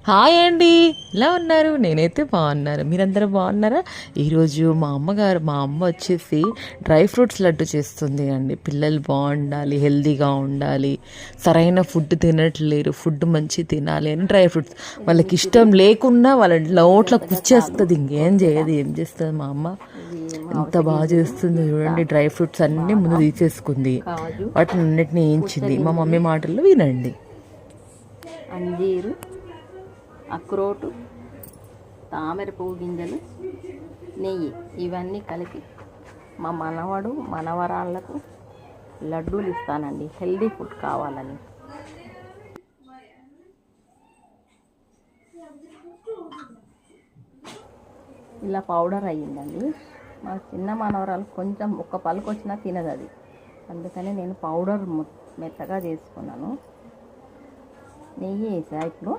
Hi అండి, ఎలా ఉన్నారు? నేనైతే బాగున్నాను. మీరందరూ బాగున్నారా? ఈరోజు మా అమ్మ వచ్చేసి డ్రై ఫ్రూట్స్ లడ్డు చేస్తుంది అండి. పిల్లలు బాగుండాలి, హెల్తీగా ఉండాలి, సరైన ఫుడ్ తినట్లేరు, ఫుడ్ మంచి తినాలి అని డ్రై ఫ్రూట్స్ వాళ్ళకి ఇష్టం లేకున్నా వాళ్ళ నోట్లో కుచ్చేస్తుంది. ఇంకేం చేయదు. ఏం చేస్తుంది మా అమ్మ? ఎంత బాగా చేస్తుంది చూడండి. డ్రై ఫ్రూట్స్ అన్నీ ముందు తీసేసుకుంది, వాటిని అన్నిటిని వేయించింది. మా మమ్మీ మాటల్లో వినండి. అంజీరు, అక్రోటు, తామర పువ్వు గింజలు, నెయ్యి ఇవన్నీ కలిపి మా మనవరాళ్లకు లడ్డూలు ఇస్తానండి, హెల్దీ ఫుడ్ కావాలని. ఇలా పౌడర్ అయ్యిందండి. మా చిన్న మనవరాలు కొంచెం ఒక్క పలుకు వచ్చినా తినదు అది, అందుకని నేను పౌడర్ మెత్తగా చేసుకున్నాను. నెయ్యి వేసా ఇప్పుడు.